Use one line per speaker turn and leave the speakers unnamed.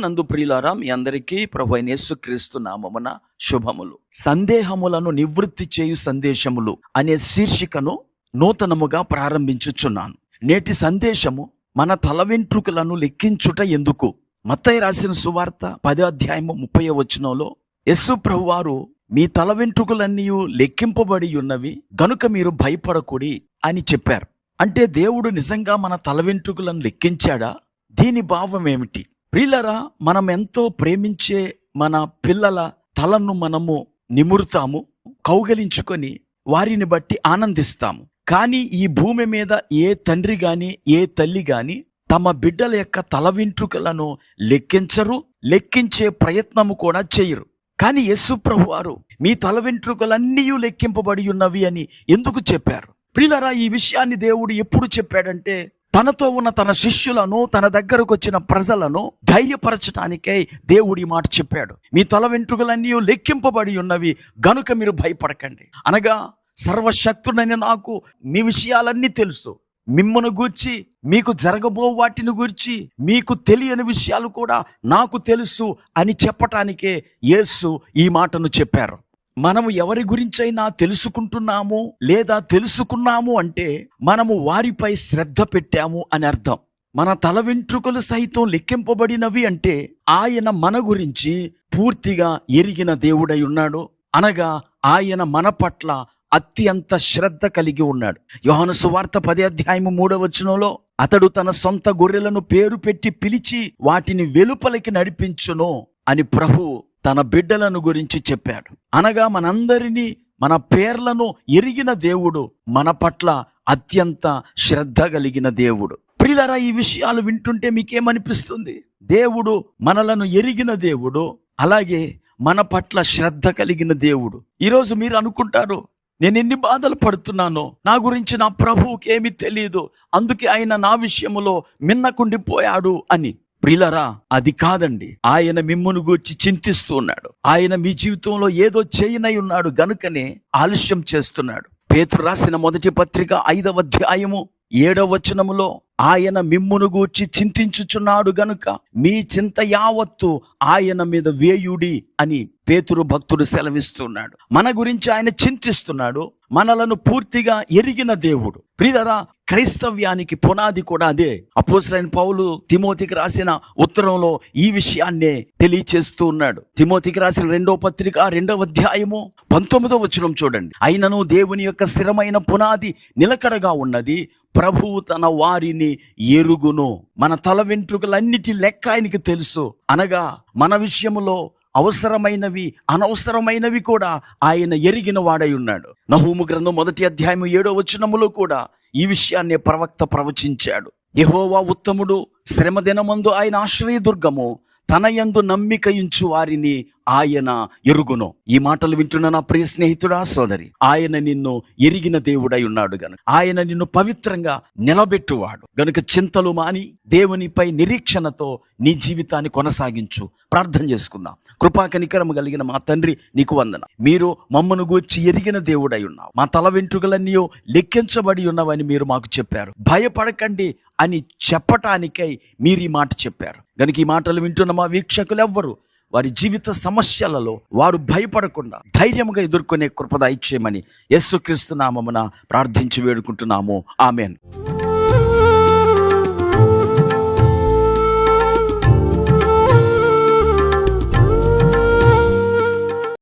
క్రీస్తునందు ప్రియులారా, మీ అందరికీ ప్రభువైన యేసుక్రీస్తు నామమున శుభములు. సందేహములను నివృత్తి చేయు సందేశములు అనే శీర్షికను నూతనముగా ప్రారంభించుచున్నాను. నేటి సందేశము మన తల వెంట్రుకలను లెక్కించుట ఎందుకు. మత్తయి రాసిన సువార్త 10వ అధ్యాయము 30వ వచనంలో యేసు ప్రభువారు మీ తల వెంట్రుకలన్నీ లెక్కింపబడి ఉన్నవి గనుక మీరు భయపడకుడి అని చెప్పారు. అంటే దేవుడు నిజంగా మన తల వెంట్రుకలను లెక్కించాడా? దీని భావం ఏమిటి? ప్రియులారా, మనం ఎంతో ప్రేమించే మన పిల్లల తలను మనము నిమురుతాము, కౌగలించుకొని వారిని బట్టి ఆనందిస్తాము. కానీ ఈ భూమి మీద ఏ తండ్రి గాని ఏ తల్లి గాని తమ బిడ్డల యొక్క తల వెంట్రుకలను లెక్కించరు, లెక్కించే ప్రయత్నము కూడా చేయరు. కానీ యేసు ప్రభువారు మీ తల వెంట్రుకలన్నీ లెక్కింపబడి ఉన్నవి అని ఎందుకు చెప్పారు? ప్రియులారా, ఈ విషయాన్ని దేవుడు ఎప్పుడు చెప్పాడంటే తనతో ఉన్న తన శిష్యులను, తన దగ్గరకు వచ్చిన ప్రజలను ధైర్యపరచడానికై దేవుడి మాట చెప్పాడు. మీ తల వెంట్రుకలన్నీ లెక్కింపబడి ఉన్నవి గనుక మీరు భయపడకండి. అనగా సర్వశక్తుడైన నాకు మీ విషయాలన్నీ తెలుసు, మిమ్మును గూర్చి, మీకు జరగబో వాటిని గూర్చి మీకు తెలియని విషయాలు కూడా నాకు తెలుసు అని చెప్పటానికే యేసు ఈ మాటను చెప్పారు. మనము ఎవరి గురించైనా తెలుసుకుంటున్నాము లేదా తెలుసుకున్నాము అంటే మనము వారిపై శ్రద్ధ పెట్టాము అని అర్థం. మన తల వెంట్రుకలు సైతం లెక్కింపబడినవి అంటే ఆయన మన గురించి పూర్తిగా ఎరిగిన దేవుడై ఉన్నాడు. అనగా ఆయన మన పట్ల అత్యంత శ్రద్ధ కలిగి ఉన్నాడు. యోహాను సువార్త 10వ అధ్యాయము 3వ వచనంలో అతడు తన సొంత గొర్రెలను పేరు పెట్టి పిలిచి వాటిని వెలుపలికి నడిపించును అని ప్రభువు తన బిడ్డలను గురించి చెప్పాడు. అనగా మనందరినీ, మన పేర్లను ఎరిగిన దేవుడు, మన పట్ల అత్యంత శ్రద్ధ కలిగిన దేవుడు. ప్రియులారా, ఈ విషయాలు వింటుంటే మీకేమనిపిస్తుంది? దేవుడు మనలను ఎరిగిన దేవుడు, అలాగే మన పట్ల శ్రద్ధ కలిగిన దేవుడు. ఈరోజు మీరు అనుకుంటారు, నేను ఎన్ని బాధలు పడుతున్నానో, నా గురించి నా ప్రభువుకి ఏమీ తెలియదు, అందుకే ఆయన నా విషయంలో మిన్నకుండిపోయాడు అని. ప్రియులారా, అది కాదండి. ఆయన మిమ్మును గూర్చి చింతిస్తూ ఉన్నాడు. ఆయన మీ జీవితంలో ఏదో చేయనై ఉన్నాడు గనుకనే ఆలస్యం చేస్తున్నాడు. పేతురు రాసిన మొదటి పత్రిక 5వ అధ్యాయము 7వ వచనములో ఆయన మిమ్మును గూర్చి చింతించుచున్నాడు గనుక మీ చింత యావత్తు ఆయన మీద వేయుడి అని పేతురు భక్తుడు సెలవిస్తున్నాడు. మన గురించి ఆయన చింతిస్తున్నాడు. మనలను పూర్తిగా ఎరిగిన దేవుడు. ప్రియులారా, క్రైస్తవ్యానికి పునాది కూడా అదే. అపోస్తలుడైన పౌలు తిమోతికి రాసిన ఉత్తరంలో ఈ విషయాన్నే తెలియచేస్తూ ఉన్నాడు. తిమోతికి రాసిన 2వ పత్రిక 2వ అధ్యాయము 19వ వచనం చూడండి. అయినను దేవుని యొక్క స్థిరమైన పునాది నిలకడగా ఉన్నది, ప్రభువు తన వారిని ఎరుగును. మన తల వెంట్రుకలన్నిటి లెక్క ఆయనకి తెలుసు. అనగా మన విషయములో అవసరమైనవి, అనవసరమైనవి కూడా ఆయన ఎరిగిన వాడై ఉన్నాడు. నహూము గ్రంథం 1వ అధ్యాయం 7వ వచనములో కూడా ఈ విషయాన్ని ప్రవక్త ప్రవచించాడు. యెహోవా ఉత్తముడు, శ్రమ దినమందు ఆయన ఆశ్రయదుర్గము, తన యందు నమ్మిక ఉంచు వారిని ఆయన ఎరుగును. ఈ మాటలు వింటున్న నా ప్రియ స్నేహితుడా, సోదరి, ఆయన నిన్ను ఎరిగిన దేవుడై ఉన్నాడు గనుక ఆయన నిన్ను పవిత్రంగా నిలబెట్టువాడు గనుక చింతలు మాని దేవునిపై నిరీక్షణతో నీ జీవితాన్ని కొనసాగించు. ప్రార్థన చేసుకుందాం. కృపా కనికరము కలిగిన మా తండ్రి, నీకు వందన. మీరు మమ్మను గూర్చి ఎరిగిన దేవుడై ఉన్నావు. మా తల వెంట్రుకలన్నీ లెక్కించబడి ఉన్నవని మీరు మాకు చెప్పారు. భయపడకండి అని చెప్పటానికై మీరు ఈ మాట చెప్పారు గనుక ఈ మాటలు వింటున్న మా వీక్షకులు ఎవ్వరు వారి జీవిత సమస్యలలో వారు భయపడకుండా ధైర్యంగా ఎదుర్కొనే కృప దయచేయమని యేసుక్రీస్తు నామమున ప్రార్థించి వేడుకుంటున్నాము. ఆమేన్.